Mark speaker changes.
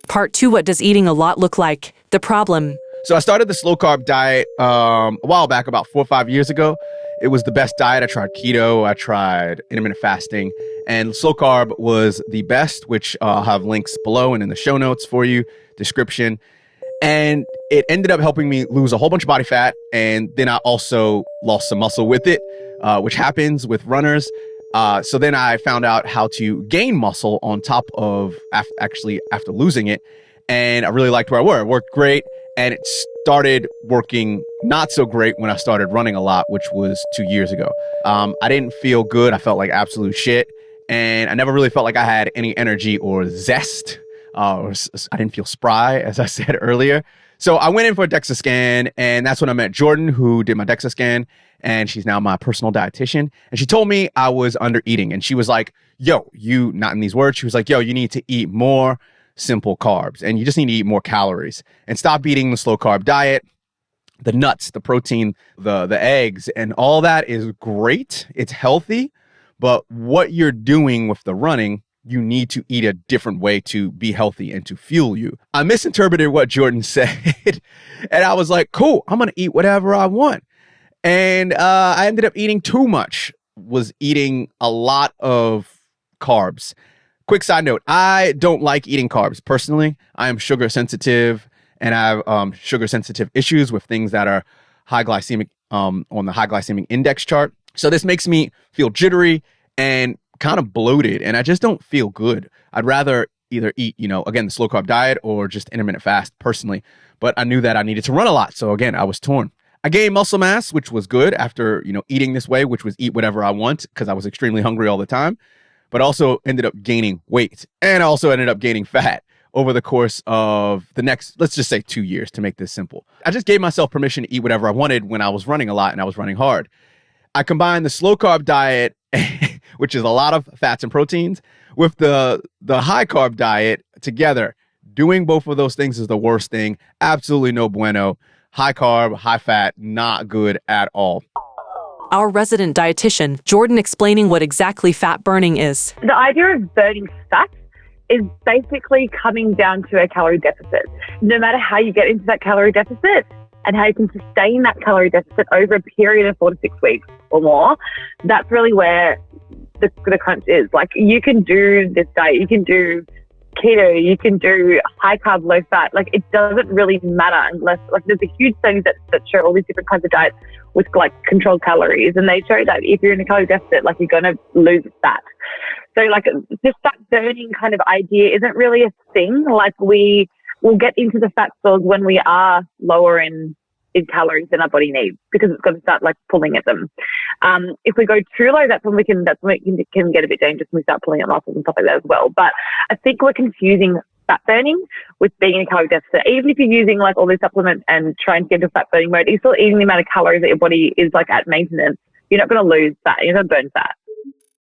Speaker 1: Part 2, what does eating a lot look like? The problem.
Speaker 2: So I started the slow carb diet a while back, about 4 or 5 years ago. It was the best diet. I tried keto, I tried intermittent fasting, and slow carb was the best, which I'll have links below and in the show notes for you, description. And it ended up helping me lose a whole bunch of body fat. And then I also lost some muscle with it, which happens with runners. So then I found out how to gain muscle on top of after losing it. And I really liked where I were. It worked great. And it started working not so great when I started running a lot, which was 2 years ago. I didn't feel good. I felt like absolute shit. And I never really felt like I had any energy or zest. I didn't feel spry, as I said earlier. So I went in for a DEXA scan, and that's when I met Jordan, who did my DEXA scan. And she's now my personal dietitian. And she told me I was under eating. And she was like, yo, not in these words, she was like, yo, you need to eat more simple carbs, and you just need to eat more calories and stop eating the slow carb diet. The nuts, the protein, the eggs, and all that is great. It's healthy, but what you're doing with the running, you need to eat a different way to be healthy and to fuel you. I misinterpreted what Jordan said, and I was like, cool, I'm going to eat whatever I want. And I ended up eating too much, was eating a lot of carbs. Quick side note, I don't like eating carbs. Personally, I am sugar sensitive, and I have sugar sensitive issues with things that are high glycemic, on the high glycemic index chart. So this makes me feel jittery and kind of bloated, and I just don't feel good. I'd rather either eat, again, the slow carb diet or just intermittent fast personally. But I knew that I needed to run a lot. So again, I was torn. I gained muscle mass, which was good after, eating this way, which was eat whatever I want because I was extremely hungry all the time. But also ended up gaining weight, and also ended up gaining fat over the course of the next, let's just say 2 years to make this simple. I just gave myself permission to eat whatever I wanted when I was running a lot and I was running hard. I combined the slow carb diet, which is a lot of fats and proteins, with the high carb diet together. Doing both of those things is the worst thing. Absolutely no bueno. High carb, high fat, not good at all.
Speaker 1: Our resident dietitian, Jordan, explaining what exactly fat burning is.
Speaker 3: The idea of burning fat is basically coming down to a calorie deficit. No matter how you get into that calorie deficit and how you can sustain that calorie deficit over a period of 4 to 6 weeks or more, that's really where the crunch is. Like, you can do this diet, you can do keto, you can do high carb, low fat. Like, it doesn't really matter unless, like, there's a huge study that show all these different kinds of diets with like controlled calories, and they show that if you're in a calorie deficit, like, you're going to lose fat. So like, this fat burning kind of idea isn't really a thing. Like, we will get into the fat stores when we are lower in calories than our body needs, because it's going to start like pulling at them. If we go too low, that's when it can get a bit dangerous, and we start pulling at muscles and stuff like that as well. But I think we're confusing fat burning with being in a calorie deficit. Even if you're using like all these supplements and trying to get into fat burning mode, you're still eating the amount of calories that your body is like at maintenance. You're not going to lose fat. You're going to burn fat.